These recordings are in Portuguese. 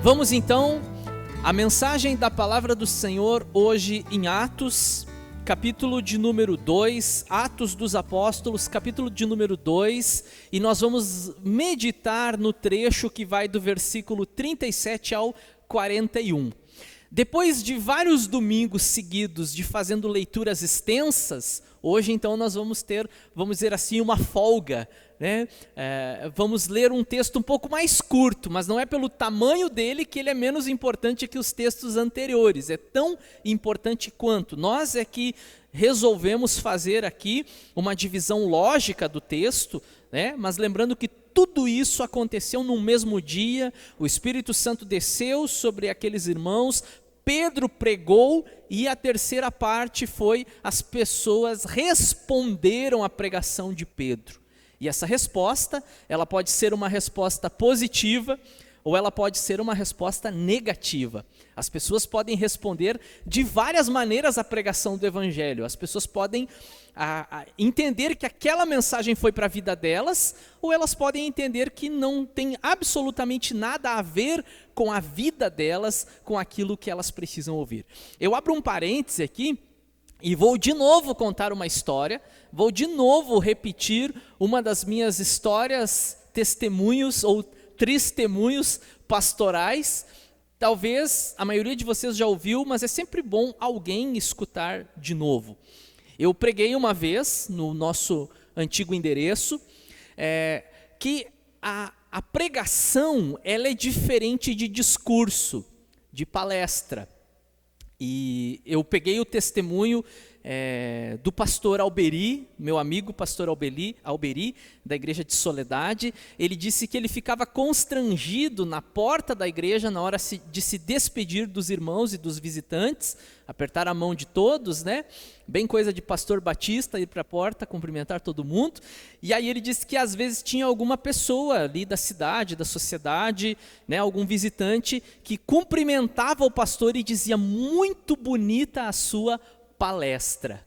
Vamos então à mensagem da palavra do Senhor hoje em Atos, capítulo de número 2, Atos dos Apóstolos, capítulo de número 2, e nós vamos meditar no trecho que vai do versículo 37 ao 41. Depois de vários domingos seguidos de fazendo leituras extensas, hoje então nós vamos ter, vamos dizer assim, uma folga, né? Vamos ler um texto um pouco mais curto, mas não é pelo tamanho dele que ele é menos importante que os textos anteriores, é tão importante quanto. Nós é que resolvemos fazer aqui uma divisão lógica do texto, né? Mas lembrando que tudo isso aconteceu num mesmo dia, o Espírito Santo desceu sobre aqueles irmãos, Pedro pregou e a terceira parte foi as pessoas responderam à pregação de Pedro. E essa resposta, ela pode ser uma resposta positiva ou ela pode ser uma resposta negativa. As pessoas podem responder de várias maneiras à pregação do Evangelho. As pessoas podem entender que aquela mensagem foi para a vida delas, ou elas podem entender que não tem absolutamente nada a ver com a vida delas, com aquilo que elas precisam ouvir. Eu abro um parêntese aqui e vou de novo contar uma história, vou de novo repetir uma das minhas histórias, testemunhos ou testemunhos pastorais. Talvez a maioria de vocês já ouviu, mas é sempre bom alguém escutar de novo. Eu preguei uma vez no nosso antigo endereço que a pregação ela é diferente de discurso, de palestra. E eu peguei o testemunho do pastor Alberi, meu amigo pastor Alberi, da igreja de Soledade. Ele disse que ele ficava constrangido na porta da igreja na hora de se despedir dos irmãos e dos visitantes, apertar a mão de todos, né? Bem coisa de pastor batista, ir para a porta, cumprimentar todo mundo. E aí ele disse que às vezes tinha alguma pessoa ali da cidade, da sociedade, né, algum visitante que cumprimentava o pastor e dizia: muito bonita a sua palestra.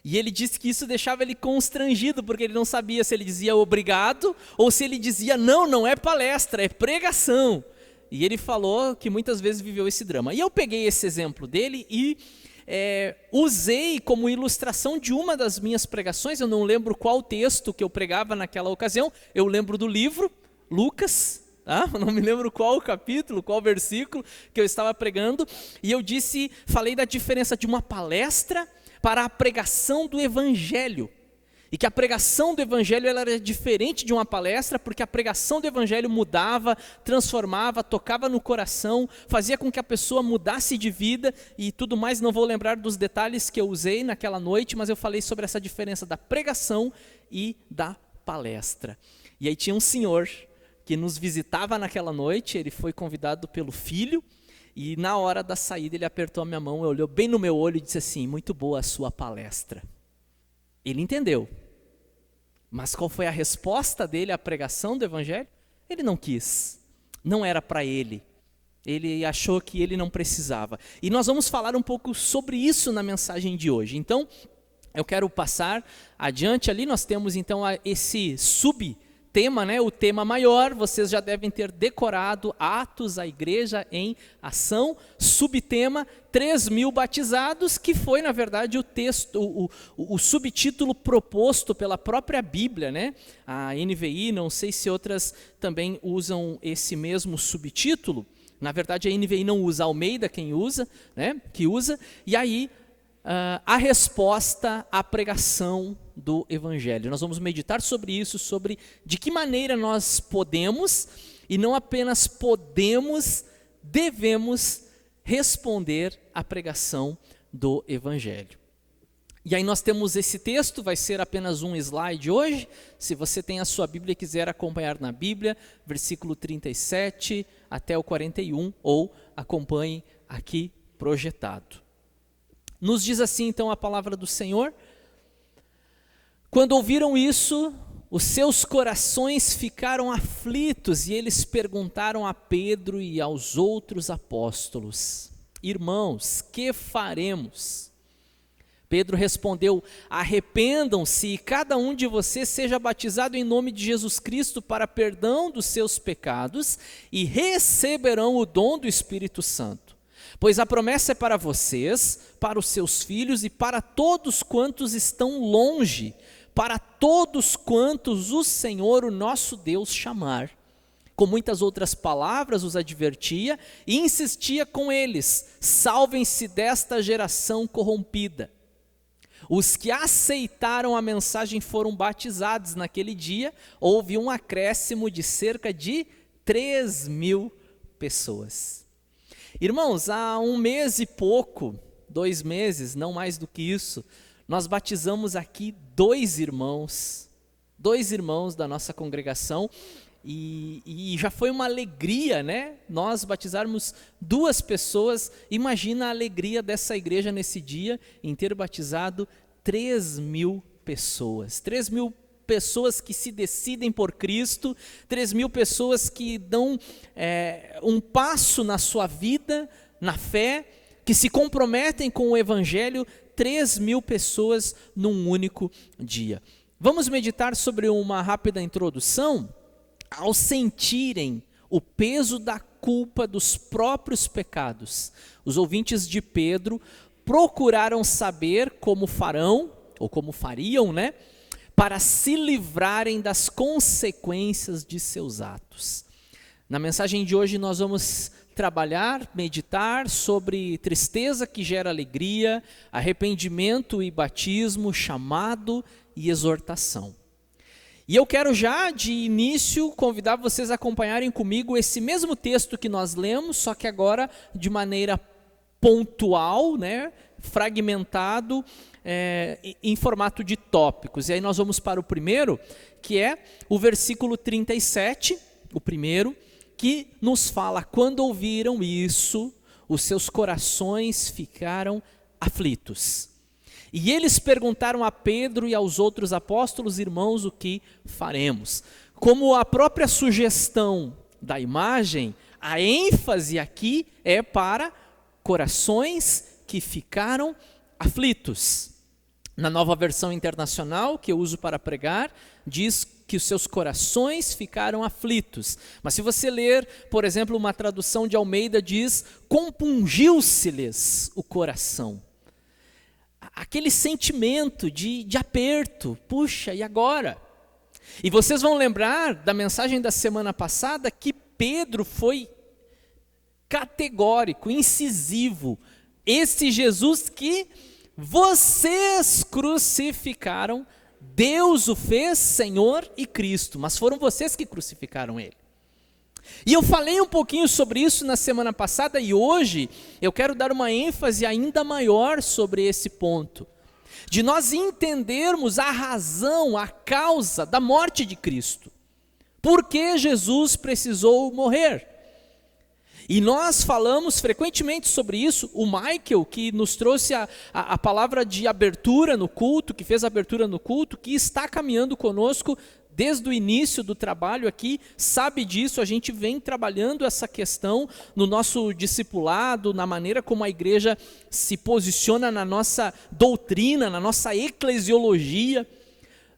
E ele disse que isso deixava ele constrangido, porque ele não sabia se ele dizia obrigado ou se ele dizia não é palestra, é pregação. E ele falou que muitas vezes viveu esse drama. E eu peguei esse exemplo dele e usei como ilustração de uma das minhas pregações. Eu não lembro qual texto que eu pregava naquela ocasião, eu lembro do livro, Lucas, não me lembro qual capítulo, qual versículo que eu estava pregando, e eu falei da diferença de uma palestra para a pregação do Evangelho, e que a pregação do Evangelho ela era diferente de uma palestra, porque a pregação do Evangelho mudava, transformava, tocava no coração, fazia com que a pessoa mudasse de vida e tudo mais. Não vou lembrar dos detalhes que eu usei naquela noite, mas eu falei sobre essa diferença da pregação e da palestra. E aí tinha um senhor que nos visitava naquela noite, ele foi convidado pelo filho, e na hora da saída ele apertou a minha mão, olhou bem no meu olho e disse assim: muito boa a sua palestra. Ele entendeu, mas qual foi a resposta dele à pregação do Evangelho? Ele não quis, não era para ele, ele achou que ele não precisava. E nós vamos falar um pouco sobre isso na mensagem de hoje. Então, eu quero passar adiante ali, nós temos então esse subtema, né? O tema maior, vocês já devem ter decorado, Atos, a igreja em ação, subtema, 3.000 batizados, que foi na verdade o texto, o subtítulo proposto pela própria Bíblia, né? A NVI, não sei se outras também usam esse mesmo subtítulo, na verdade a NVI não usa, a Almeida quem usa, né? Que usa, e aí a resposta à pregação do Evangelho. Nós vamos meditar sobre isso, sobre de que maneira nós podemos, e não apenas podemos, devemos responder à pregação do Evangelho. E aí nós temos esse texto, vai ser apenas um slide hoje. Se você tem a sua Bíblia e quiser acompanhar na Bíblia, versículo 37 até o 41, ou acompanhe aqui projetado. Nos diz assim então a palavra do Senhor: quando ouviram isso, os seus corações ficaram aflitos e eles perguntaram a Pedro e aos outros apóstolos: irmãos, que faremos? Pedro respondeu: arrependam-se e cada um de vocês seja batizado em nome de Jesus Cristo para perdão dos seus pecados e receberão o dom do Espírito Santo. Pois a promessa é para vocês, para os seus filhos e para todos quantos estão longe, para todos quantos o Senhor, o nosso Deus, chamar. Com muitas outras palavras os advertia e insistia com eles: salvem-se desta geração corrompida. Os que aceitaram a mensagem foram batizados naquele dia. Houve um acréscimo de cerca de 3.000 pessoas. Irmãos, há 1 mês e pouco, 2 meses, não mais do que isso, nós batizamos aqui 2 irmãos da nossa congregação. E já foi uma alegria, né? Nós batizarmos 2 pessoas. Imagina a alegria dessa igreja nesse dia, em ter batizado 3.000 pessoas. 3.000 pessoas que se decidem por Cristo, 3.000 pessoas que dão um passo na sua vida, na fé, que se comprometem com o Evangelho, 3.000 pessoas num único dia. Vamos meditar sobre uma rápida introdução. Ao sentirem o peso da culpa dos próprios pecados, os ouvintes de Pedro procuraram saber como farão, ou como fariam, né, para se livrarem das consequências de seus atos. Na mensagem de hoje nós vamos trabalhar, meditar sobre tristeza que gera alegria, arrependimento e batismo, chamado e exortação. E eu quero já de início convidar vocês a acompanharem comigo esse mesmo texto que nós lemos, só que agora de maneira pontual, né, fragmentado, em formato de tópicos. E aí nós vamos para o primeiro, que é o versículo 37, o primeiro, que nos fala: quando ouviram isso, os seus corações ficaram aflitos. E eles perguntaram a Pedro e aos outros apóstolos: irmãos, o que faremos? Como a própria sugestão da imagem, a ênfase aqui é para corações que ficaram aflitos. Na Nova Versão Internacional, que eu uso para pregar, diz que os seus corações ficaram aflitos. Mas se você ler, por exemplo, uma tradução de Almeida, diz: compungiu-se-lhes o coração. Aquele sentimento de aperto, puxa, e agora? E vocês vão lembrar da mensagem da semana passada que Pedro foi categórico, incisivo. Esse Jesus que vocês crucificaram, Deus o fez Senhor e Cristo, mas foram vocês que crucificaram Ele. E eu falei um pouquinho sobre isso na semana passada e hoje eu quero dar uma ênfase ainda maior sobre esse ponto. De nós entendermos a razão, a causa da morte de Cristo. Por que Jesus precisou morrer? E nós falamos frequentemente sobre isso. O Michael, que nos trouxe a palavra de abertura no culto, que fez a abertura no culto, que está caminhando conosco desde o início do trabalho aqui, sabe disso. A gente vem trabalhando essa questão no nosso discipulado, na maneira como a igreja se posiciona na nossa doutrina, na nossa eclesiologia.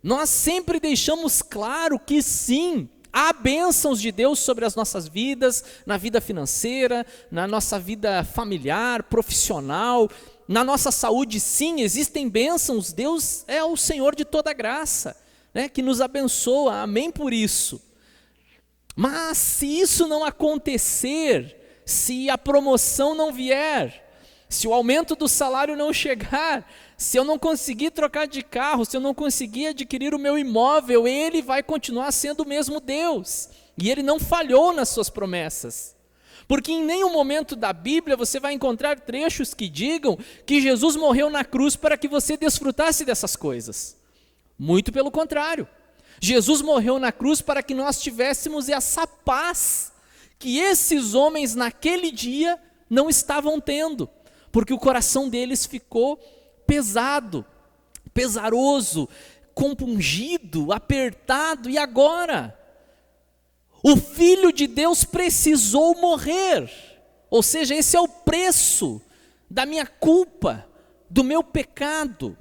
Nós sempre deixamos claro que sim, há bênçãos de Deus sobre as nossas vidas, na vida financeira, na nossa vida familiar, profissional, na nossa saúde. Sim, existem bênçãos. Deus é o Senhor de toda graça, né, que nos abençoa, amém por isso. Mas se isso não acontecer, se a promoção não vier, se o aumento do salário não chegar, se eu não conseguir trocar de carro, se eu não conseguir adquirir o meu imóvel, Ele vai continuar sendo o mesmo Deus. E Ele não falhou nas suas promessas. Porque em nenhum momento da Bíblia você vai encontrar trechos que digam que Jesus morreu na cruz para que você desfrutasse dessas coisas. Muito pelo contrário. Jesus morreu na cruz para que nós tivéssemos essa paz que esses homens naquele dia não estavam tendo, porque o coração deles ficou pesado, pesaroso, compungido, apertado. E agora? O Filho de Deus precisou morrer. Ou seja, esse é o preço da minha culpa, do meu pecado.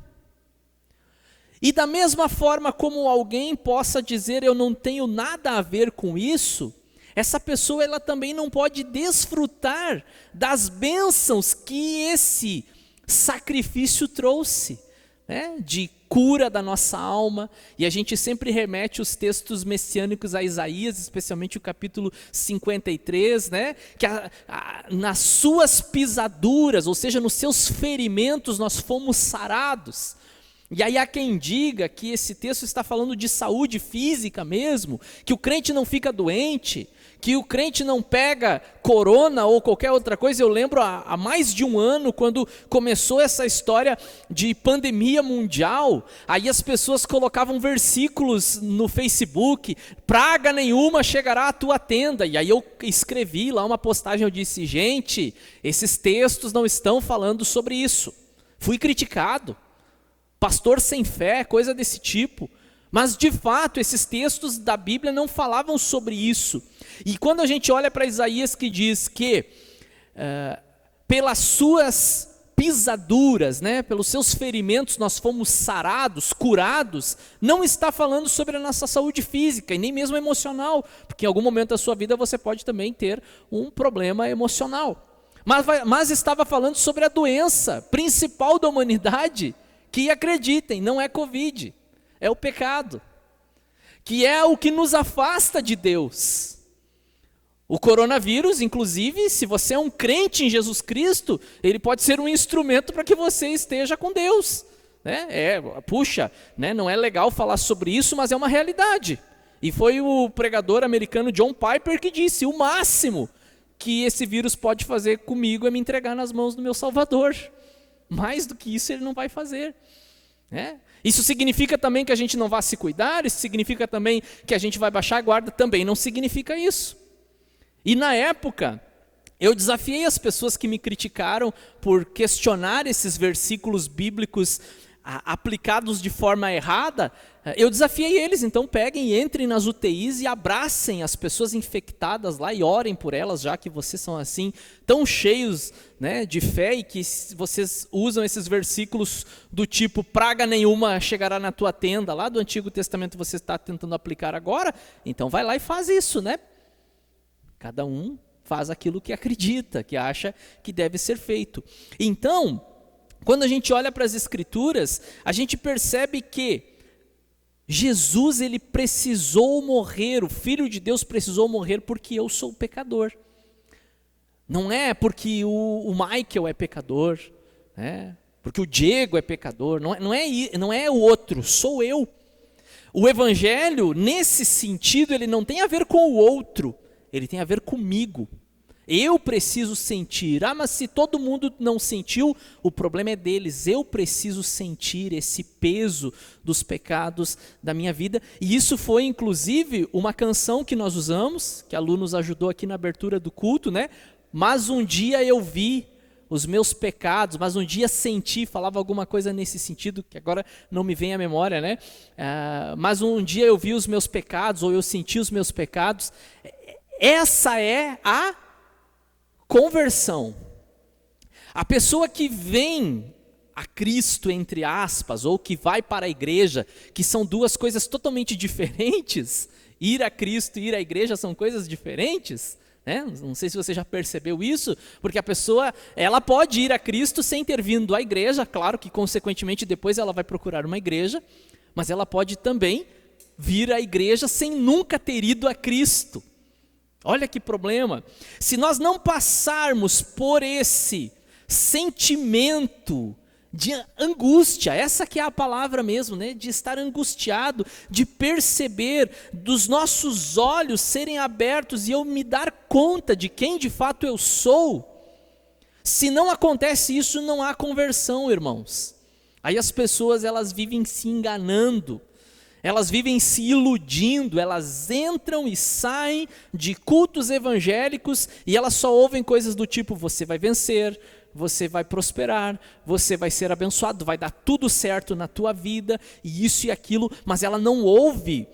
E da mesma forma como alguém possa dizer eu não tenho nada a ver com isso, essa pessoa ela também não pode desfrutar das bênçãos que esse sacrifício trouxe, né? De cura da nossa alma. E a gente sempre remete os textos messiânicos a Isaías, especialmente o capítulo 53, né? Que nas suas pisaduras, ou seja, nos seus ferimentos nós fomos sarados. E aí há quem diga que esse texto está falando de saúde física mesmo, que o crente não fica doente, que o crente não pega corona ou qualquer outra coisa. Eu lembro há mais de um ano, quando começou essa história de pandemia mundial, aí as pessoas colocavam versículos no Facebook: praga nenhuma chegará à tua tenda. E aí eu escrevi lá uma postagem, eu disse: gente, esses textos não estão falando sobre isso. Fui criticado, pastor sem fé, coisa desse tipo. Mas de fato esses textos da Bíblia não falavam sobre isso. E quando a gente olha para Isaías, que diz que pelas suas pisaduras, né, pelos seus ferimentos nós fomos sarados, curados, não está falando sobre a nossa saúde física e nem mesmo emocional, porque em algum momento da sua vida você pode também ter um problema emocional. Mas estava falando sobre a doença principal da humanidade, que, acreditem, não é Covid, é o pecado, que é o que nos afasta de Deus. O coronavírus, inclusive, se você é um crente em Jesus Cristo, ele pode ser um instrumento para que você esteja com Deus, né? Puxa, né? Não é legal falar sobre isso, mas é uma realidade. E foi o pregador americano John Piper que disse: o máximo que esse vírus pode fazer comigo é me entregar nas mãos do meu Salvador. Mais do que isso ele não vai fazer, né? Isso significa também que a gente não vai se cuidar? Isso significa também que a gente vai baixar a guarda? Também não significa isso. E na época, eu desafiei as pessoas que me criticaram por questionar esses versículos bíblicos aplicados de forma errada. Eu desafiei eles: então peguem e entrem nas UTIs e abracem as pessoas infectadas lá e orem por elas, já que vocês são assim, tão cheios, né, de fé, e que vocês usam esses versículos do tipo praga nenhuma chegará na tua tenda, lá do Antigo Testamento você está tentando aplicar agora. Então vai lá e faz isso, né? Cada um faz aquilo que acredita, que acha que deve ser feito. Então, quando a gente olha para as Escrituras, a gente percebe que Jesus, ele precisou morrer, o Filho de Deus precisou morrer porque eu sou pecador. Não é porque o Michael é pecador, né? Porque o Diego é pecador, não é o outro, sou eu. O Evangelho, nesse sentido, ele não tem a ver com o outro, ele tem a ver comigo. Eu preciso sentir. Mas se todo mundo não sentiu, o problema é deles. Eu preciso sentir esse peso dos pecados da minha vida. E isso foi, inclusive, uma canção que nós usamos, que a Lu nos ajudou aqui na abertura do culto, né? Mas um dia eu vi os meus pecados, mas um dia senti, falava alguma coisa nesse sentido, que agora não me vem à memória, né? Mas um dia eu vi os meus pecados, ou eu senti os meus pecados. Essa é a conversão. A pessoa que vem a Cristo, entre aspas, ou que vai para a igreja, que são duas coisas totalmente diferentes. Ir a Cristo e ir à igreja são coisas diferentes, né? Não sei se você já percebeu isso, porque a pessoa, ela pode ir a Cristo sem ter vindo à igreja, claro que consequentemente depois ela vai procurar uma igreja, mas ela pode também vir à igreja sem nunca ter ido a Cristo. Olha que problema. Se nós não passarmos por esse sentimento de angústia, essa que é a palavra mesmo, né? De estar angustiado, de perceber, dos nossos olhos serem abertos e eu me dar conta de quem de fato eu sou, se não acontece isso, não há conversão, irmãos. Aí as pessoas, elas vivem se enganando, elas vivem se iludindo, elas entram e saem de cultos evangélicos e elas só ouvem coisas do tipo: você vai vencer, você vai prosperar, você vai ser abençoado, vai dar tudo certo na tua vida, e isso e aquilo, mas ela não ouve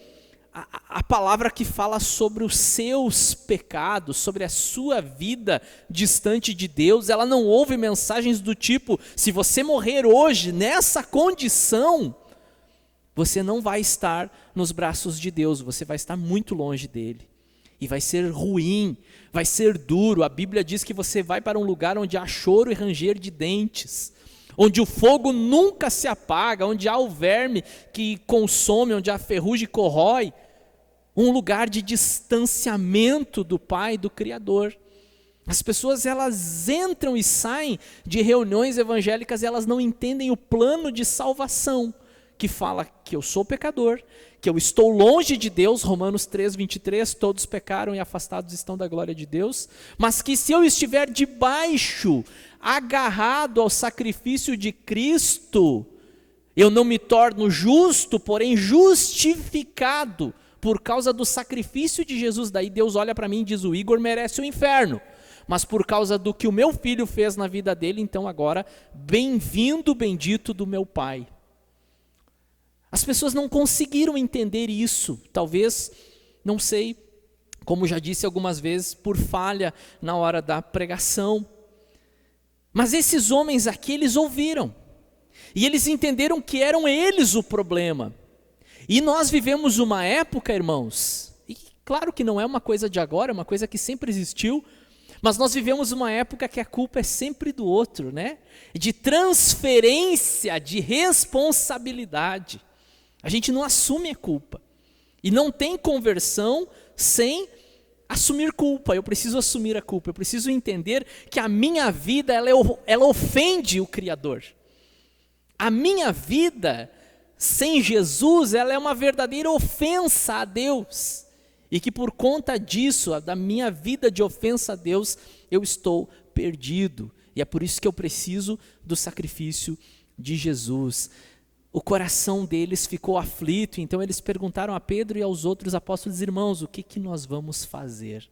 a palavra que fala sobre os seus pecados, sobre a sua vida distante de Deus. Ela não ouve mensagens do tipo: se você morrer hoje nessa condição, você não vai estar nos braços de Deus, você vai estar muito longe dele. E vai ser ruim, vai ser duro. A Bíblia diz que você vai para um lugar onde há choro e ranger de dentes, onde o fogo nunca se apaga, onde há o verme que consome, onde a ferrugem corrói. Um lugar de distanciamento do Pai, do Criador. As pessoas, elas entram e saem de reuniões evangélicas e elas não entendem o plano de salvação, que fala que eu sou pecador, que eu estou longe de Deus, Romanos 3:23, todos pecaram e afastados estão da glória de Deus, mas que se eu estiver debaixo, agarrado ao sacrifício de Cristo, eu não me torno justo, porém justificado, por causa do sacrifício de Jesus. Daí Deus olha para mim e diz: o Igor merece o inferno, mas por causa do que o meu filho fez na vida dele, então agora, bem-vindo, bendito do meu Pai. As pessoas não conseguiram entender isso, talvez, não sei, como já disse algumas vezes, por falha na hora da pregação. Mas esses homens aqui, eles ouviram, e eles entenderam que eram eles o problema. E nós vivemos uma época, irmãos, e claro que não é uma coisa de agora, é uma coisa que sempre existiu, mas nós vivemos uma época que a culpa é sempre do outro, né? De transferência de responsabilidade. A gente não assume a culpa. E não tem conversão sem assumir culpa. Eu preciso assumir a culpa, eu preciso entender que a minha vida, ela ofende o Criador. A minha vida sem Jesus, ela é uma verdadeira ofensa a Deus, e que por conta disso, da minha vida de ofensa a Deus, eu estou perdido, e é por isso que eu preciso do sacrifício de Jesus. O coração deles ficou aflito, então eles perguntaram a Pedro e aos outros apóstolos: irmãos, o que nós vamos fazer?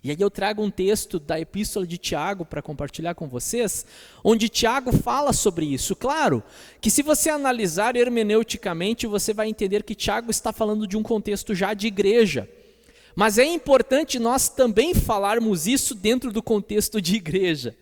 E aí eu trago um texto da epístola de Tiago para compartilhar com vocês, onde Tiago fala sobre isso. Claro que se você analisar hermeneuticamente, você vai entender que Tiago está falando de um contexto já de igreja. Mas é importante nós também falarmos isso dentro do contexto de igreja.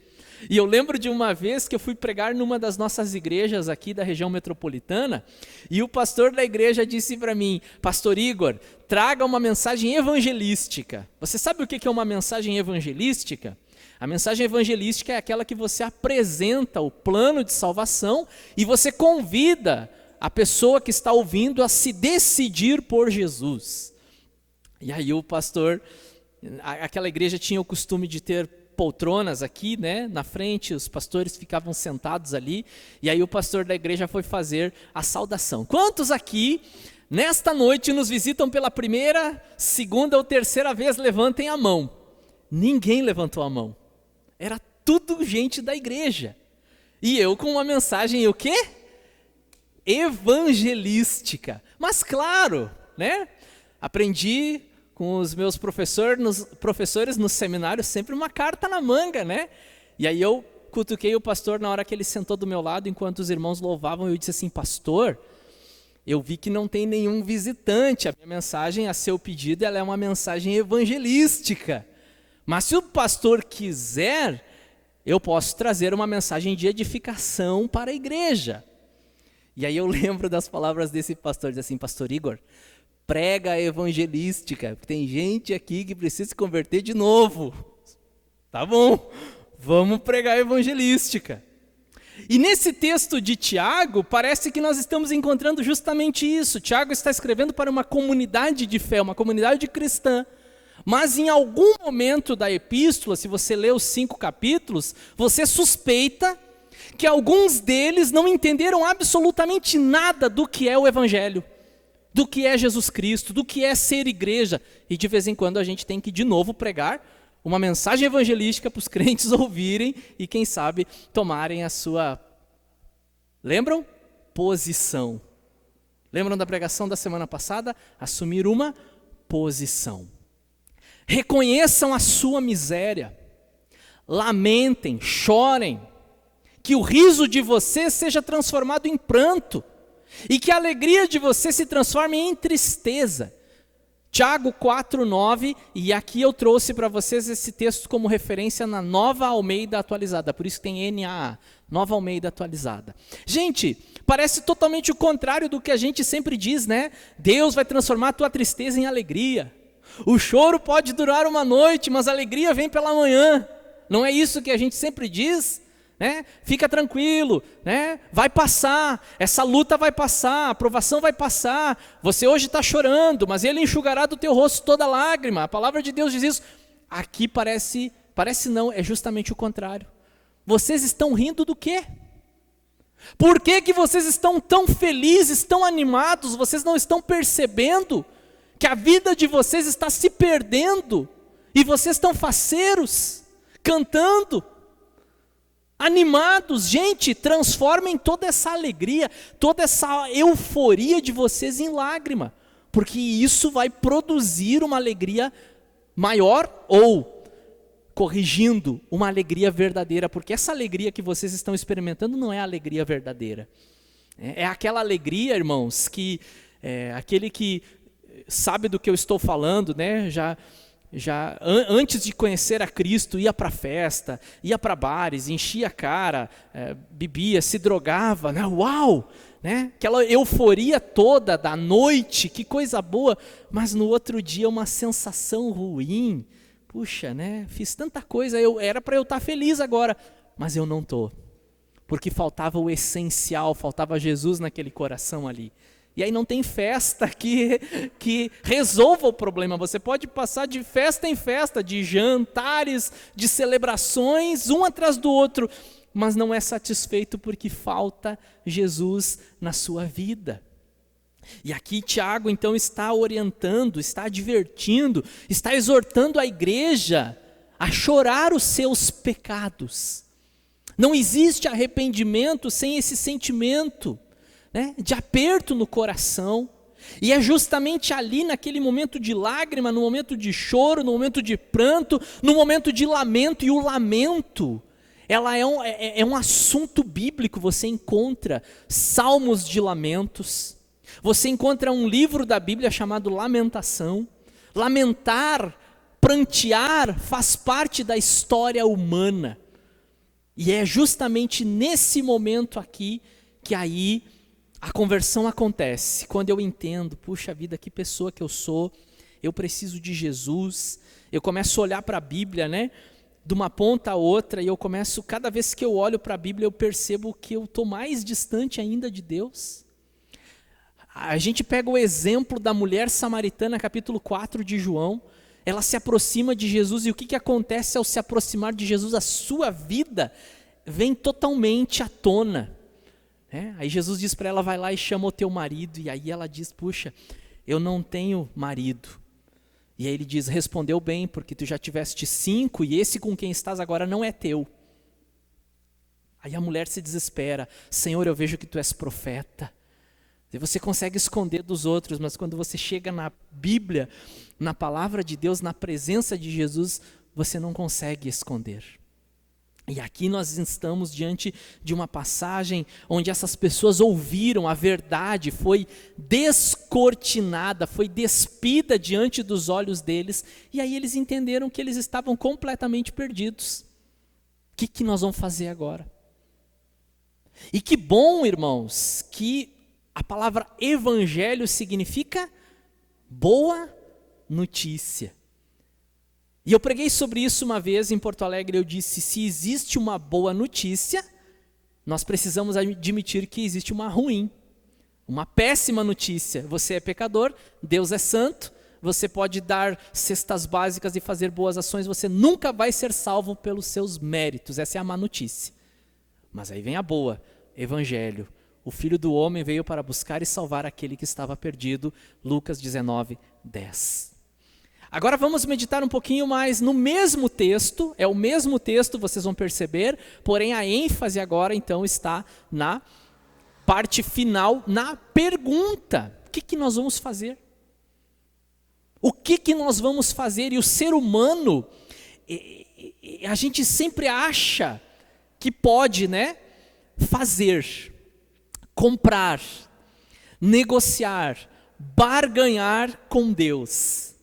E eu lembro de uma vez que eu fui pregar numa das nossas igrejas aqui da região metropolitana, e o pastor da igreja disse para mim: pastor Igor, traga uma mensagem evangelística. Você sabe o que é uma mensagem evangelística? A mensagem evangelística é aquela que você apresenta o plano de salvação e você convida a pessoa que está ouvindo a se decidir por Jesus. E aí o pastor, aquela igreja tinha o costume de ter poltronas aqui, né, na frente, os pastores ficavam sentados ali, e aí o pastor da igreja foi fazer a saudação. Quantos aqui, nesta noite, nos visitam pela primeira, segunda ou terceira vez? Levantem a mão. Ninguém levantou a mão. Era tudo gente da igreja. E eu com uma mensagem, o quê? Evangelística. Mas claro, né, aprendi com os meus professores no seminário, sempre uma carta na manga, né? E aí eu cutuquei o pastor na hora que ele sentou do meu lado, enquanto os irmãos louvavam, eu disse assim: pastor, eu vi que não tem nenhum visitante, a minha mensagem, a seu pedido, ela é uma mensagem evangelística. Mas se o pastor quiser, eu posso trazer uma mensagem de edificação para a igreja. E aí eu lembro das palavras desse pastor, diz assim: pastor Igor, prega a evangelística, tem gente aqui que precisa se converter de novo. Tá bom, vamos pregar a evangelística. E nesse texto de Tiago, parece que nós estamos encontrando justamente isso. Tiago está escrevendo para uma comunidade de fé, uma comunidade cristã. Mas em algum momento da epístola, se você ler os 5 capítulos, você suspeita que alguns deles não entenderam absolutamente nada do que é o evangelho, do que é Jesus Cristo, do que é ser igreja. E de vez em quando a gente tem que de novo pregar uma mensagem evangelística para os crentes ouvirem e quem sabe tomarem a sua, lembram? Posição. Lembram da pregação da semana passada? Assumir uma posição. Reconheçam a sua miséria, lamentem, chorem, que o riso de você seja transformado em pranto, e que a alegria de você se transforme em tristeza. Tiago 4:9, e aqui eu trouxe para vocês esse texto como referência na Nova Almeida Atualizada, por isso tem NAA, Nova Almeida Atualizada. Gente, parece totalmente o contrário do que a gente sempre diz, né? Deus vai transformar a tua tristeza em alegria. O choro pode durar uma noite, mas a alegria vem pela manhã. Não é isso que a gente sempre diz? Né? Fica tranquilo, né? Vai passar, essa luta vai passar, a provação vai passar. Você hoje está chorando, mas Ele enxugará do teu rosto toda lágrima. A palavra de Deus diz isso. Aqui parece não, é justamente o contrário. Vocês estão rindo do quê? Por que que vocês estão tão felizes, tão animados? Vocês não estão percebendo que a vida de vocês está se perdendo e vocês estão faceiros, cantando, animados? Gente, transformem toda essa alegria, toda essa euforia de vocês em lágrima, porque isso vai produzir uma alegria maior, ou, corrigindo, uma alegria verdadeira, porque essa alegria que vocês estão experimentando não é a alegria verdadeira. É aquela alegria, irmãos, que aquele que sabe do que eu estou falando, né? Antes de conhecer a Cristo, ia para festa, ia para bares, enchia a cara, bebia, se drogava, né? Uau! Né? Aquela euforia toda da noite, que coisa boa, mas no outro dia uma sensação ruim. Puxa, né? Fiz tanta coisa, era para eu estar feliz agora, mas eu não estou, porque faltava o essencial, faltava Jesus naquele coração ali. E aí não tem festa que resolva o problema. Você pode passar de festa em festa, de jantares, de celebrações, um atrás do outro, mas não é satisfeito porque falta Jesus na sua vida. E aqui Tiago então está orientando, está advertindo, está exortando a igreja a chorar os seus pecados. Não existe arrependimento sem esse sentimento, né, de aperto no coração, e é justamente ali naquele momento de lágrima, no momento de choro, no momento de pranto, no momento de lamento, e o lamento, ela é um assunto bíblico. Você encontra salmos de lamentos, você encontra um livro da Bíblia chamado Lamentação. Lamentar, prantear, faz parte da história humana, e é justamente nesse momento aqui, que aí a conversão acontece, quando eu entendo, puxa vida, que pessoa que eu sou, eu preciso de Jesus, eu começo a olhar para a Bíblia, né, de uma ponta a outra, e eu começo, cada vez que eu olho para a Bíblia, eu percebo que eu estou mais distante ainda de Deus. A gente pega o exemplo da mulher samaritana, capítulo 4 de João, ela se aproxima de Jesus, e o que acontece ao se aproximar de Jesus? A sua vida vem totalmente à tona. Aí Jesus diz para ela, vai lá e chama o teu marido, e aí ela diz, puxa, eu não tenho marido. E aí ele diz, respondeu bem, porque tu já tiveste 5, e esse com quem estás agora não é teu. Aí a mulher se desespera, Senhor, eu vejo que tu és profeta. E você consegue esconder dos outros, mas quando você chega na Bíblia, na palavra de Deus, na presença de Jesus, você não consegue esconder. E aqui nós estamos diante de uma passagem onde essas pessoas ouviram a verdade, foi descortinada, foi despida diante dos olhos deles, e aí eles entenderam que eles estavam completamente perdidos. O que nós vamos fazer agora? E que bom, irmãos, que a palavra evangelho significa boa notícia. E eu preguei sobre isso uma vez em Porto Alegre. Eu disse, se existe uma boa notícia, nós precisamos admitir que existe uma ruim, uma péssima notícia. Você é pecador, Deus é santo, você pode dar cestas básicas e fazer boas ações, você nunca vai ser salvo pelos seus méritos. Essa é a má notícia. Mas aí vem a boa, evangelho. O Filho do Homem veio para buscar e salvar aquele que estava perdido. Lucas 19:10. Agora vamos meditar um pouquinho mais no mesmo texto, é o mesmo texto, vocês vão perceber, porém a ênfase agora então está na parte final, na pergunta: o que nós vamos fazer? O que nós vamos fazer? E o ser humano, a gente sempre acha que pode, né, fazer, comprar, negociar, barganhar com Deus.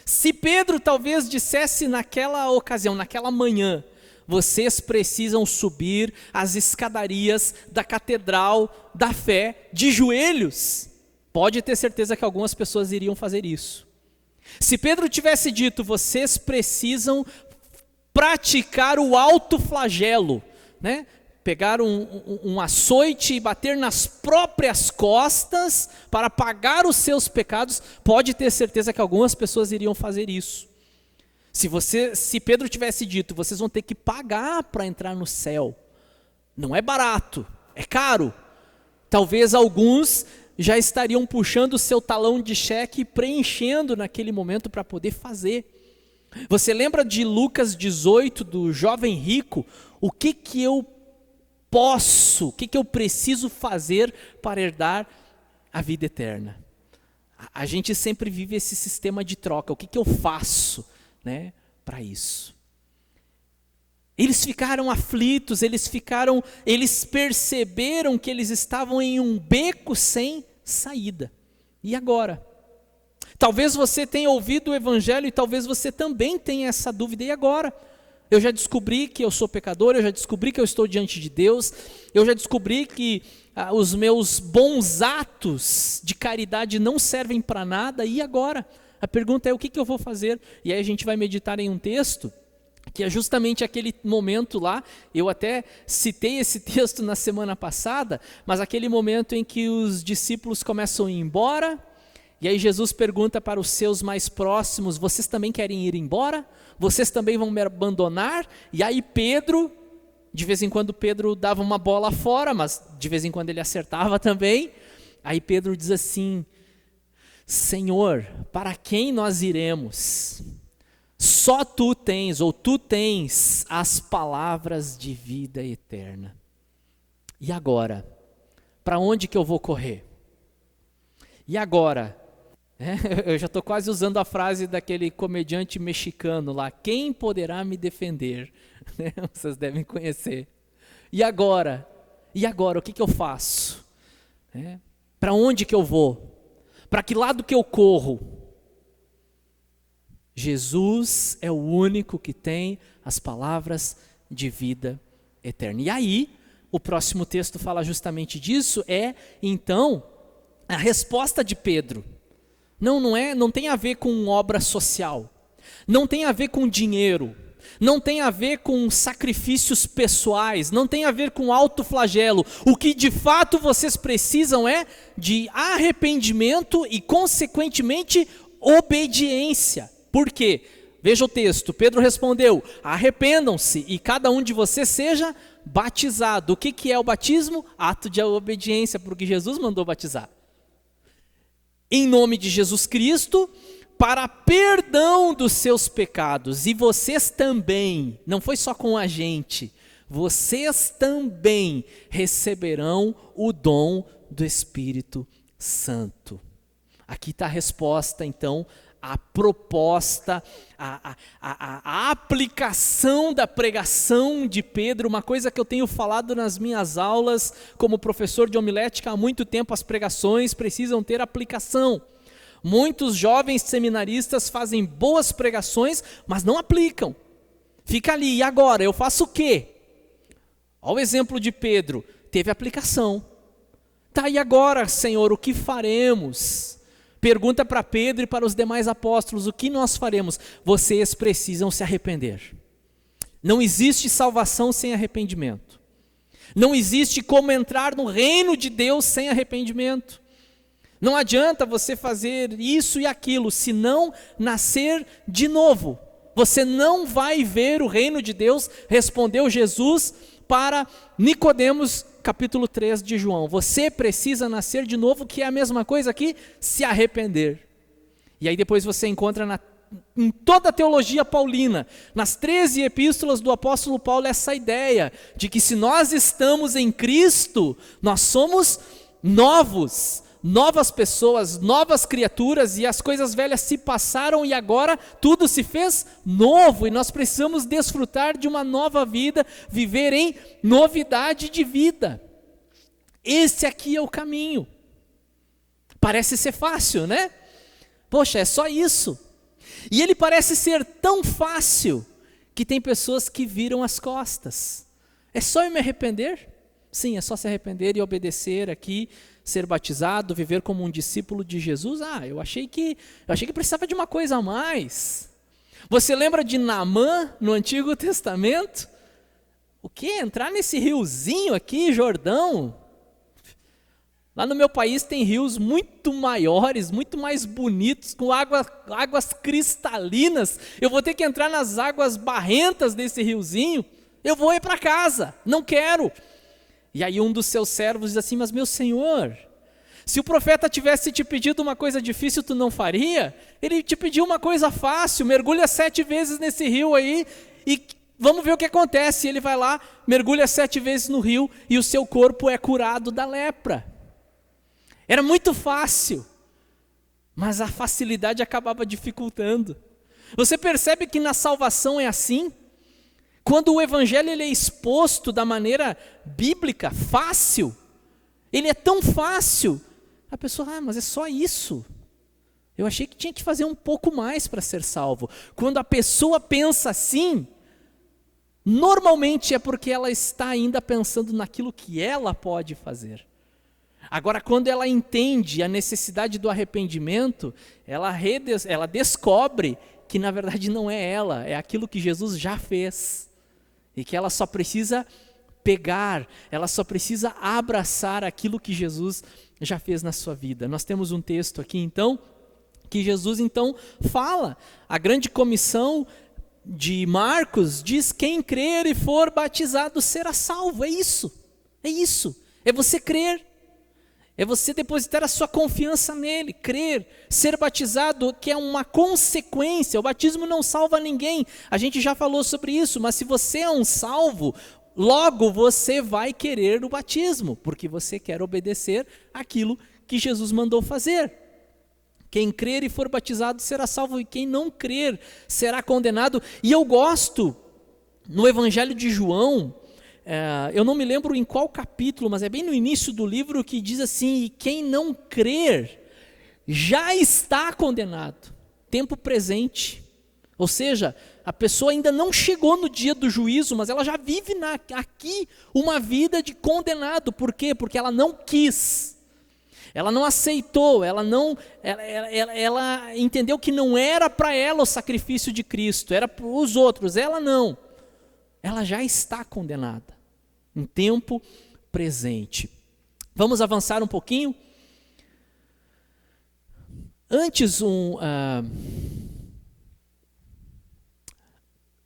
Se Pedro talvez dissesse naquela ocasião, naquela manhã, vocês precisam subir as escadarias da catedral da fé de joelhos, pode ter certeza que algumas pessoas iriam fazer isso. Se Pedro tivesse dito, vocês precisam praticar o autoflagelo, né? Pegar um açoite e bater nas próprias costas para pagar os seus pecados, pode ter certeza que algumas pessoas iriam fazer isso. Se Pedro tivesse dito, vocês vão ter que pagar para entrar no céu, não é barato, é caro, talvez alguns já estariam puxando o seu talão de cheque e preenchendo naquele momento para poder fazer. Você lembra de Lucas 18, do jovem rico? O que eu posso, o que eu preciso fazer para herdar a vida eterna? A gente sempre vive esse sistema de troca, o que eu faço, né, para isso? Eles ficaram aflitos, eles perceberam que eles estavam em um beco sem saída. E agora? Talvez você tenha ouvido o evangelho e talvez você também tenha essa dúvida. E agora? Eu já descobri que eu sou pecador, eu já descobri que eu estou diante de Deus, eu já descobri que os meus bons atos de caridade não servem para nada. E agora? A pergunta é, o que eu vou fazer? E aí a gente vai meditar em um texto que é justamente aquele momento lá, eu até citei esse texto na semana passada, mas aquele momento em que os discípulos começam a ir embora, e aí Jesus pergunta para os seus mais próximos, vocês também querem ir embora? Vocês também vão me abandonar? E aí Pedro, de vez em quando Pedro dava uma bola fora, mas de vez em quando ele acertava também, aí Pedro diz assim, Senhor, para quem nós iremos? Só tu tens as palavras de vida eterna. E agora? Para onde que eu vou correr? E agora? Eu já estou quase usando a frase daquele comediante mexicano lá, quem poderá me defender? Vocês devem conhecer. E agora? E agora, o que eu faço? Para onde que eu vou? Para que lado que eu corro? Jesus é o único que tem as palavras de vida eterna. E aí, o próximo texto fala justamente disso, então, a resposta de Pedro. Não tem a ver com obra social, não tem a ver com dinheiro, não tem a ver com sacrifícios pessoais, não tem a ver com autoflagelo. O que de fato vocês precisam é de arrependimento e, consequentemente, obediência. Por quê? Veja o texto, Pedro respondeu, arrependam-se e cada um de vocês seja batizado. O que é o batismo? Ato de obediência, porque Jesus mandou batizar. Em nome de Jesus Cristo, para perdão dos seus pecados. E vocês também, não foi só com a gente, vocês também receberão o dom do Espírito Santo. Aqui está a resposta, então, a proposta, a aplicação da pregação de Pedro, uma coisa que eu tenho falado nas minhas aulas como professor de homilética há muito tempo, as pregações precisam ter aplicação. Muitos jovens seminaristas fazem boas pregações, mas não aplicam. Fica ali, e agora? Eu faço o quê? Olha o exemplo de Pedro, teve aplicação. Tá, e agora, Senhor, o que faremos? Pergunta para Pedro e para os demais apóstolos, o que nós faremos? Vocês precisam se arrepender. Não existe salvação sem arrependimento. Não existe como entrar no reino de Deus sem arrependimento. Não adianta você fazer isso e aquilo, se não nascer de novo. Você não vai ver o reino de Deus, respondeu Jesus para Nicodemos, capítulo 3 de João. Você precisa nascer de novo, que é a mesma coisa que se arrepender. E aí depois você encontra em toda a teologia paulina, nas 13 epístolas do apóstolo Paulo, essa ideia de que se nós estamos em Cristo, nós somos novas pessoas, novas criaturas, e as coisas velhas se passaram e agora tudo se fez novo, e nós precisamos desfrutar de uma nova vida, viver em novidade de vida. Esse aqui é o caminho. Parece ser fácil, né? Poxa, é só isso. E ele parece ser tão fácil que tem pessoas que viram as costas. É só eu me arrepender? Sim, é só se arrepender e obedecer aqui, ser batizado, viver como um discípulo de Jesus. Eu achei que precisava de uma coisa a mais. Você lembra de Naamã no Antigo Testamento? O quê? Entrar nesse riozinho aqui, Jordão? Lá no meu país tem rios muito maiores, muito mais bonitos, com águas cristalinas. Eu vou ter que entrar nas águas barrentas desse riozinho? Eu vou ir para casa, não quero. E aí um dos seus servos diz assim, mas meu senhor, se o profeta tivesse te pedido uma coisa difícil, tu não faria? Ele te pediu uma coisa fácil, mergulha 7 vezes nesse rio aí e vamos ver o que acontece. Ele vai lá, mergulha 7 vezes no rio e o seu corpo é curado da lepra. Era muito fácil, mas a facilidade acabava dificultando. Você percebe que na salvação é assim? Quando o evangelho ele é exposto da maneira bíblica, fácil, ele é tão fácil, a pessoa, mas é só isso. Eu achei que tinha que fazer um pouco mais para ser salvo. Quando a pessoa pensa assim, normalmente é porque ela está ainda pensando naquilo que ela pode fazer. Agora, quando ela entende a necessidade do arrependimento, ela descobre que na verdade não é ela, é aquilo que Jesus já fez. E que ela só precisa pegar, ela só precisa abraçar aquilo que Jesus já fez na sua vida. Nós temos um texto aqui então, que Jesus então fala, a grande comissão de Marcos diz, quem crer e for batizado será salvo, é isso, é você crer. É você depositar a sua confiança nele, crer, ser batizado, que é uma consequência. O batismo não salva ninguém, a gente já falou sobre isso, mas se você é um salvo, logo você vai querer o batismo, porque você quer obedecer aquilo que Jesus mandou fazer. Quem crer e for batizado será salvo, e quem não crer será condenado. E eu gosto, no Evangelho de João, eu não me lembro em qual capítulo, mas é bem no início do livro que diz assim, e quem não crer já está condenado, tempo presente. Ou seja, a pessoa ainda não chegou no dia do juízo, mas ela já vive aqui uma vida de condenado. Por quê? Porque ela não quis, ela não aceitou, ela entendeu que não era para ela o sacrifício de Cristo, era para os outros, ela não. Ela já está condenada. Em tempo presente. Vamos avançar um pouquinho? Antes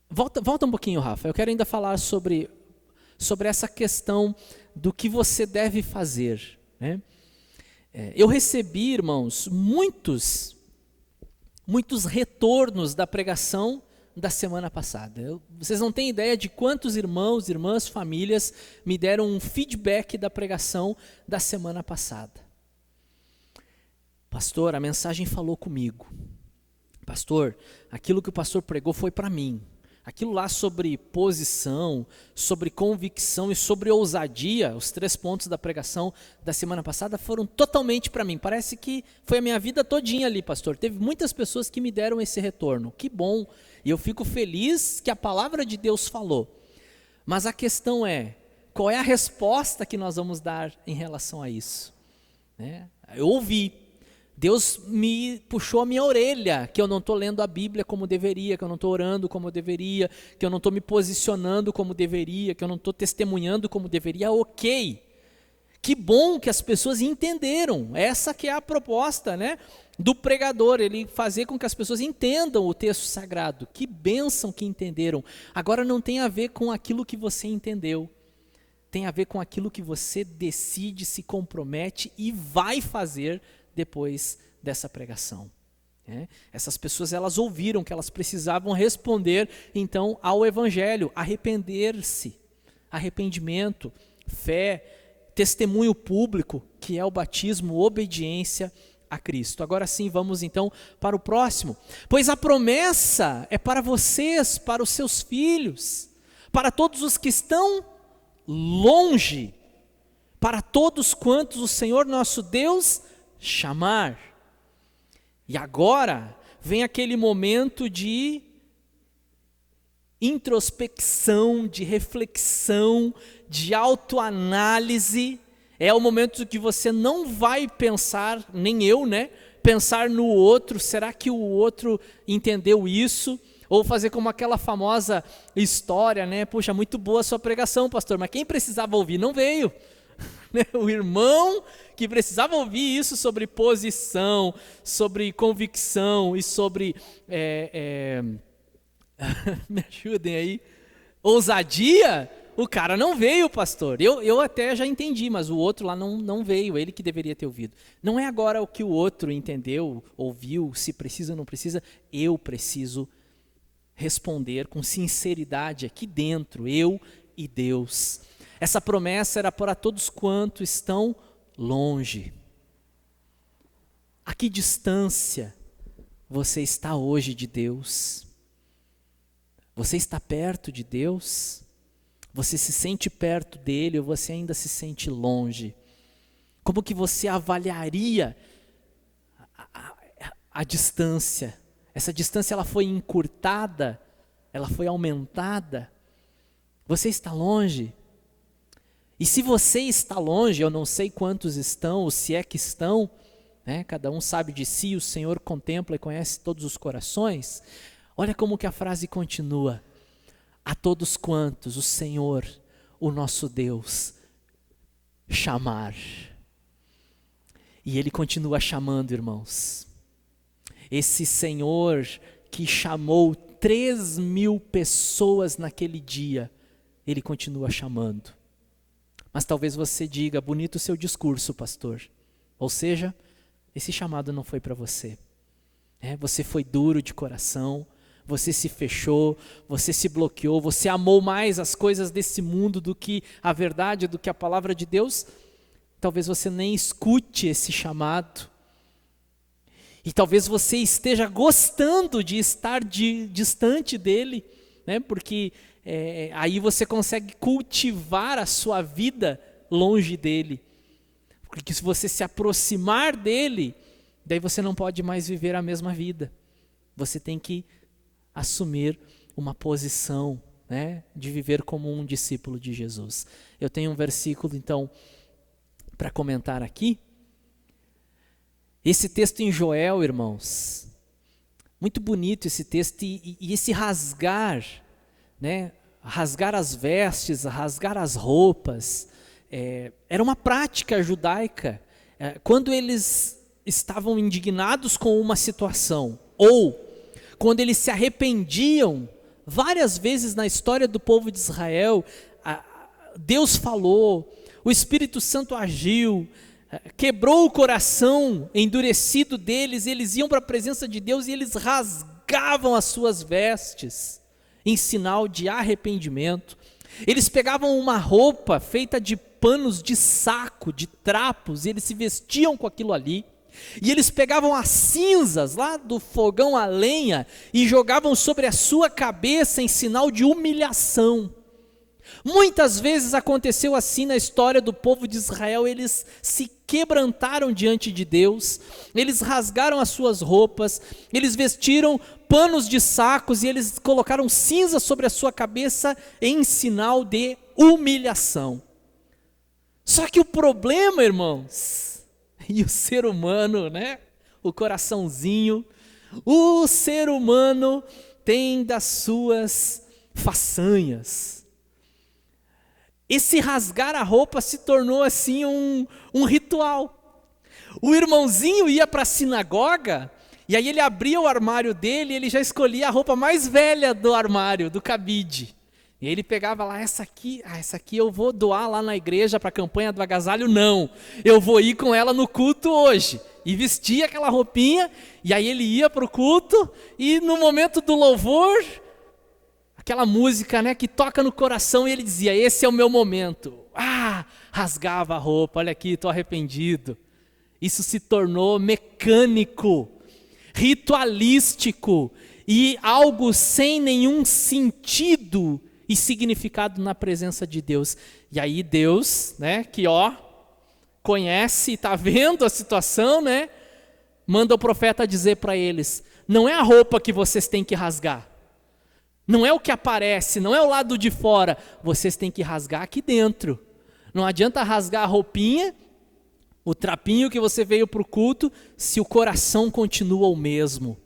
Volta um pouquinho, Rafa. Eu quero ainda falar sobre essa questão do que você deve fazer, né? Eu recebi, irmãos, muitos retornos da pregação da semana passada. Vocês não têm ideia de quantos irmãos, irmãs, famílias me deram um feedback da pregação da semana passada. Pastor, a mensagem falou comigo. Pastor, aquilo que o pastor pregou foi para mim. Aquilo lá sobre posição, sobre convicção e sobre ousadia, os 3 pontos da pregação da semana passada foram totalmente para mim. Parece que foi a minha vida todinha ali, pastor. Teve muitas pessoas que me deram esse retorno. Que bom. E eu fico feliz que a palavra de Deus falou. Mas a questão é, qual é a resposta que nós vamos dar em relação a isso? Eu ouvi. Deus me puxou a minha orelha, que eu não estou lendo a Bíblia como deveria, que eu não estou orando como eu deveria, que eu não estou me posicionando como deveria, que eu não estou testemunhando como deveria. Ok, que bom que as pessoas entenderam, essa que é a proposta, né, do pregador, ele fazer com que as pessoas entendam o texto sagrado. Que bênção que entenderam. Agora não tem a ver com aquilo que você entendeu, tem a ver com aquilo que você decide, se compromete e vai fazer depois dessa pregação. Essas pessoas, elas ouviram que elas precisavam responder então ao evangelho, arrepender-se, arrependimento, fé, testemunho público, que é o batismo, obediência a Cristo. Agora sim, vamos então para o próximo. Pois a promessa é para vocês, para os seus filhos, para todos os que estão longe, para todos quantos o Senhor nosso Deus chamar. E agora vem aquele momento de introspecção, de reflexão, de autoanálise. É o momento que você não vai pensar, nem eu, né? Pensar no outro, será que o outro entendeu isso? Ou fazer como aquela famosa história, né? Puxa, muito boa a sua pregação, pastor, mas quem precisava ouvir não veio. O irmão que precisava ouvir isso sobre posição, sobre convicção e sobre, me ajudem aí, ousadia, o cara não veio, pastor. Eu até já entendi, mas o outro lá não veio, ele que deveria ter ouvido. Não é agora o que o outro entendeu, ouviu, se precisa ou não precisa, eu preciso responder com sinceridade aqui dentro, eu e Deus. Essa promessa era para todos quantos estão longe. A que distância você está hoje de Deus? Você está perto de Deus? Você se sente perto dele ou você ainda se sente longe? Como que você avaliaria a distância? Essa distância ela foi encurtada? Ela foi aumentada? Você está longe? E se você está longe, eu não sei quantos estão, ou se é que estão, né? Cada um sabe de si, o Senhor contempla e conhece todos os corações. Olha como que a frase continua. A todos quantos o Senhor, o nosso Deus, chamar. E Ele continua chamando, irmãos. Esse Senhor que chamou 3.000 pessoas naquele dia, Ele continua chamando. Mas talvez você diga, bonito o seu discurso, pastor. Ou seja, esse chamado não foi para você. Você foi duro de coração, você se fechou, você se bloqueou, você amou mais as coisas desse mundo do que a verdade, do que a palavra de Deus. Talvez você nem escute esse chamado. E talvez você esteja gostando de estar distante dele, né? Porque aí você consegue cultivar a sua vida longe dele. Porque se você se aproximar dele, daí você não pode mais viver a mesma vida. Você tem que assumir uma posição, né, de viver como um discípulo de Jesus. Eu tenho um versículo, então, para comentar aqui. Esse texto em Joel, irmãos, muito bonito esse texto e esse rasgar, né, rasgar as vestes, rasgar as roupas, era uma prática judaica. Quando eles estavam indignados com uma situação, ou quando eles se arrependiam, várias vezes na história do povo de Israel, Deus falou, o Espírito Santo agiu, quebrou o coração endurecido deles, eles iam para a presença de Deus e eles rasgavam as suas vestes, em sinal de arrependimento. Eles pegavam uma roupa feita de panos de saco, de trapos, e eles se vestiam com aquilo ali. E eles pegavam as cinzas lá do fogão a lenha e jogavam sobre a sua cabeça em sinal de humilhação. Muitas vezes aconteceu assim na história do povo de Israel, eles se quebrantaram diante de Deus, eles rasgaram as suas roupas, eles vestiram panos de sacos e eles colocaram cinza sobre a sua cabeça em sinal de humilhação. Só que o problema, irmãos, e o ser humano, né? O coraçãozinho, o ser humano tem das suas façanhas. Esse rasgar a roupa se tornou assim um ritual. O irmãozinho ia para a sinagoga e aí ele abria o armário dele e ele já escolhia a roupa mais velha do armário, do cabide. E ele pegava lá, essa aqui eu vou doar lá na igreja para a campanha do agasalho, não. Eu vou ir com ela no culto hoje. E vestia aquela roupinha, e aí ele ia para o culto, e no momento do louvor, aquela música, né, que toca no coração, e ele dizia, esse é o meu momento. Rasgava a roupa, olha aqui, estou arrependido. Isso se tornou mecânico, ritualístico, e algo sem nenhum sentido e significado na presença de Deus. E aí Deus, né, que conhece, está vendo a situação, né? Manda o profeta dizer para eles: não é a roupa que vocês têm que rasgar, não é o que aparece, não é o lado de fora, vocês têm que rasgar aqui dentro. Não adianta rasgar a roupinha, o trapinho que você veio para o culto, se o coração continua o mesmo.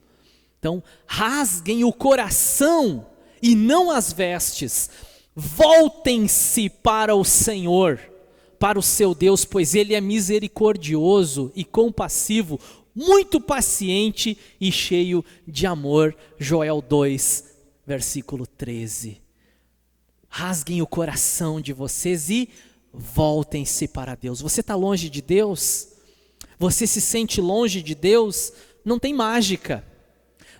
Então, rasguem o coração e não as vestes. Voltem-se para o Senhor, para o seu Deus, pois Ele é misericordioso e compassivo, muito paciente e cheio de amor. Joel 2, versículo 13. Rasguem o coração de vocês e voltem-se para Deus. Você está longe de Deus? Você se sente longe de Deus? Não tem mágica.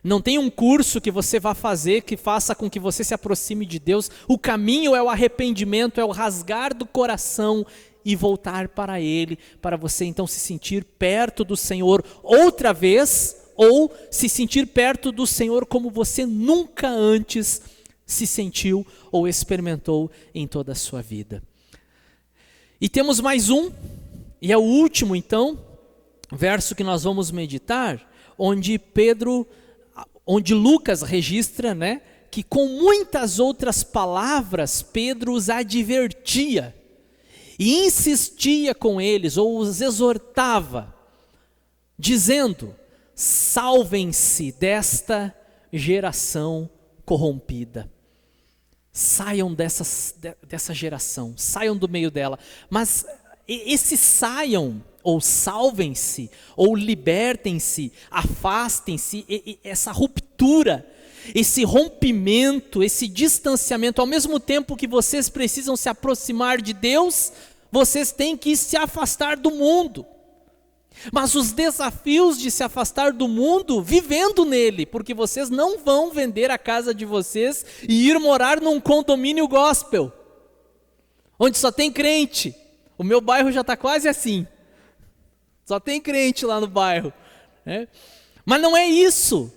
Não tem um curso que você vá fazer que faça com que você se aproxime de Deus. O caminho é o arrependimento, é o rasgar do coração e voltar para Ele, para você então se sentir perto do Senhor outra vez, ou se sentir perto do Senhor como você nunca antes se sentiu ou experimentou em toda a sua vida. E temos mais um, e é o último então, verso que nós vamos meditar, onde Lucas registra, né, que com muitas outras palavras Pedro os advertia e insistia com eles, ou os exortava, dizendo: salvem-se desta geração corrompida. Saiam dessa geração, saiam do meio dela. Mas esse saiam, ou salvem-se, ou libertem-se, afastem-se, essa ruptura, esse rompimento, esse distanciamento, ao mesmo tempo que vocês precisam se aproximar de Deus, vocês têm que se afastar do mundo. Mas os desafios de se afastar do mundo, vivendo nele, porque vocês não vão vender a casa de vocês e ir morar num condomínio gospel, onde só tem crente. O meu bairro já está quase assim, só tem crente lá no bairro, né? Mas não é isso.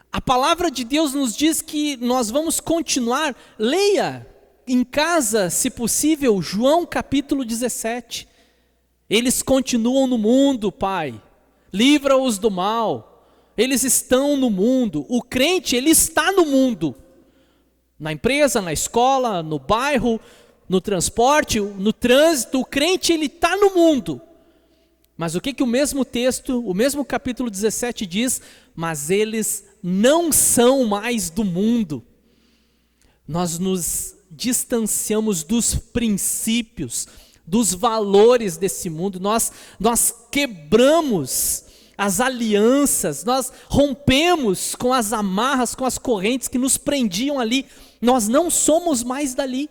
A palavra de Deus nos diz que nós vamos continuar. Leia em casa, se possível, João capítulo 17. Eles continuam no mundo, Pai. Livra-os do mal. Eles estão no mundo. O crente, ele está no mundo. Na empresa, na escola, no bairro, no transporte, no trânsito. O crente, ele está no mundo. Mas o que o mesmo texto, o mesmo capítulo 17 diz? Mas eles não são mais do mundo. Nós nos distanciamos dos princípios, dos valores desse mundo. Nós quebramos as alianças, nós rompemos com as amarras, com as correntes que nos prendiam ali. Nós não somos mais dali.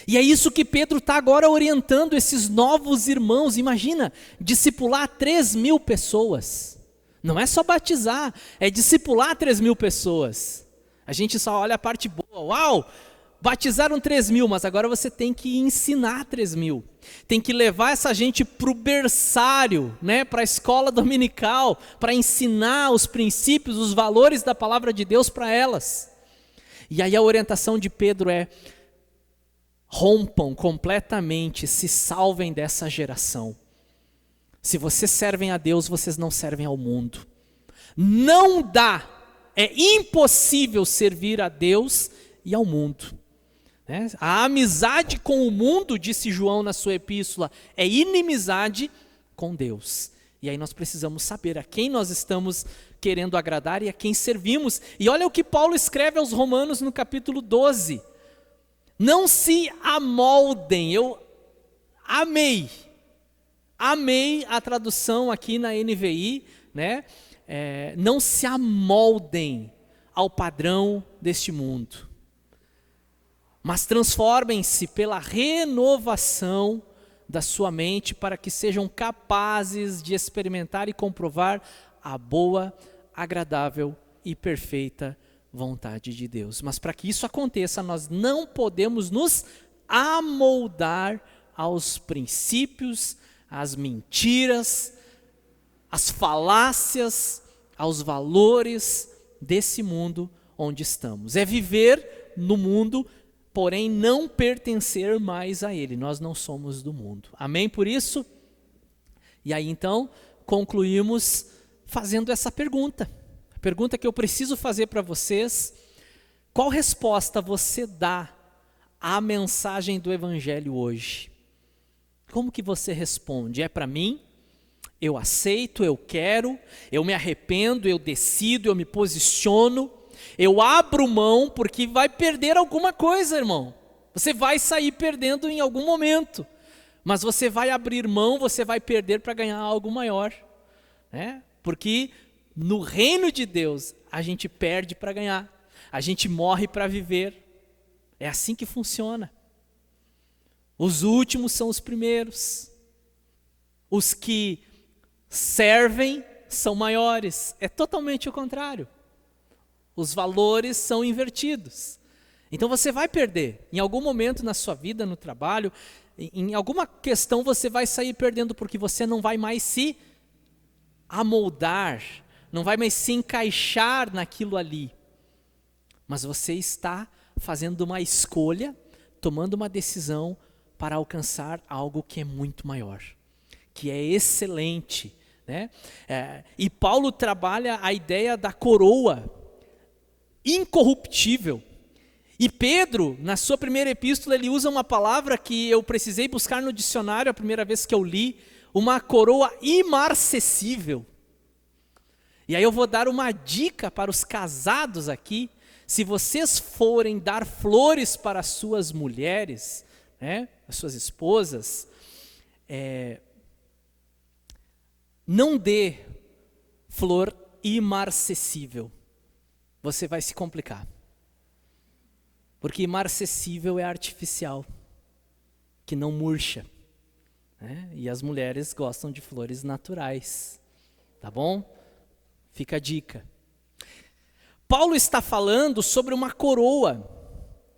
E é isso que Pedro está agora orientando esses novos irmãos. Imagina, discipular 3.000 pessoas. Não é só batizar, é discipular 3.000 pessoas. A gente só olha a parte boa. Uau! Batizaram 3.000, mas agora você tem que ensinar 3.000. Tem que levar essa gente para o berçário, né, para a escola dominical, para ensinar os princípios, os valores da palavra de Deus para elas. E aí a orientação de Pedro é: rompam completamente, se salvem dessa geração. Se vocês servem a Deus, vocês não servem ao mundo. Não dá, é impossível servir a Deus e ao mundo. A amizade com o mundo, disse João na sua epístola, é inimizade com Deus. E aí nós precisamos saber a quem nós estamos querendo agradar e a quem servimos. E olha o que Paulo escreve aos Romanos no capítulo 12. Não se amoldem. Eu amei a tradução aqui na NVI, né? Não se amoldem ao padrão deste mundo, mas transformem-se pela renovação da sua mente, para que sejam capazes de experimentar e comprovar a boa, agradável e perfeita vontade de Deus. Mas para que isso aconteça, nós não podemos nos amoldar aos princípios, às mentiras, às falácias, aos valores desse mundo onde estamos. É viver no mundo, porém não pertencer mais a ele. Nós não somos do mundo. Amém por isso? E aí então concluímos fazendo essa pergunta. A pergunta que eu preciso fazer para vocês: qual resposta você dá à mensagem do Evangelho hoje? Como que você responde? É para mim? Eu aceito, eu quero, eu me arrependo, eu decido, eu me posiciono, eu abro mão, porque vai perder alguma coisa, irmão. Você vai sair perdendo em algum momento, mas você vai abrir mão, você vai perder para ganhar algo maior, né? Porque no reino de Deus a gente perde para ganhar, a gente morre para viver. É assim que funciona. Os últimos são os primeiros. Os que servem são maiores. É totalmente o contrário. Os valores são invertidos. Então você vai perder. Em algum momento na sua vida, no trabalho, em alguma questão você vai sair perdendo, porque você não vai mais se amoldar, não vai mais se encaixar naquilo ali. Mas você está fazendo uma escolha, tomando uma decisão para alcançar algo que é muito maior, que é excelente, né? E Paulo trabalha a ideia da coroa incorruptível. E Pedro, na sua primeira epístola, ele usa uma palavra que eu precisei buscar no dicionário a primeira vez que eu li, uma coroa imarcessível. E aí eu vou dar uma dica para os casados aqui: se vocês forem dar flores para as suas mulheres, né, as suas esposas, não dê flor imarcessível. Você vai se complicar. Porque imarcessível é artificial, que não murcha, né? E as mulheres gostam de flores naturais, tá bom? Fica a dica. Paulo está falando sobre uma coroa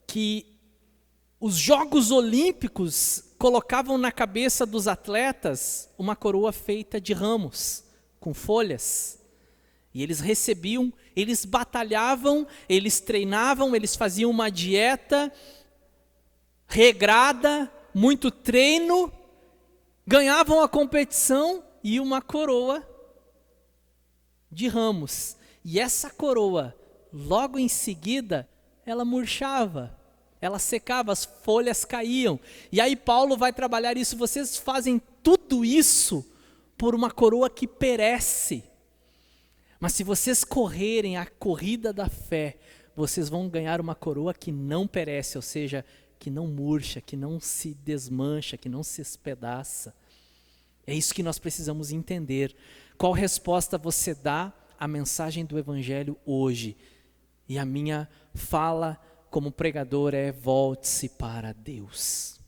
que os Jogos Olímpicos colocavam na cabeça dos atletas, uma coroa feita de ramos, com folhas. E eles recebiam, eles batalhavam, eles treinavam, eles faziam uma dieta regrada, muito treino, ganhavam a competição e uma coroa de ramos. E essa coroa, logo em seguida, ela murchava, ela secava, as folhas caíam. E aí Paulo vai trabalhar isso: vocês fazem tudo isso por uma coroa que perece. Mas se vocês correrem a corrida da fé, vocês vão ganhar uma coroa que não perece, ou seja, que não murcha, que não se desmancha, que não se espedaça. É isso que nós precisamos entender. Qual resposta você dá à mensagem do Evangelho hoje? E a minha fala como pregador é: volte-se para Deus.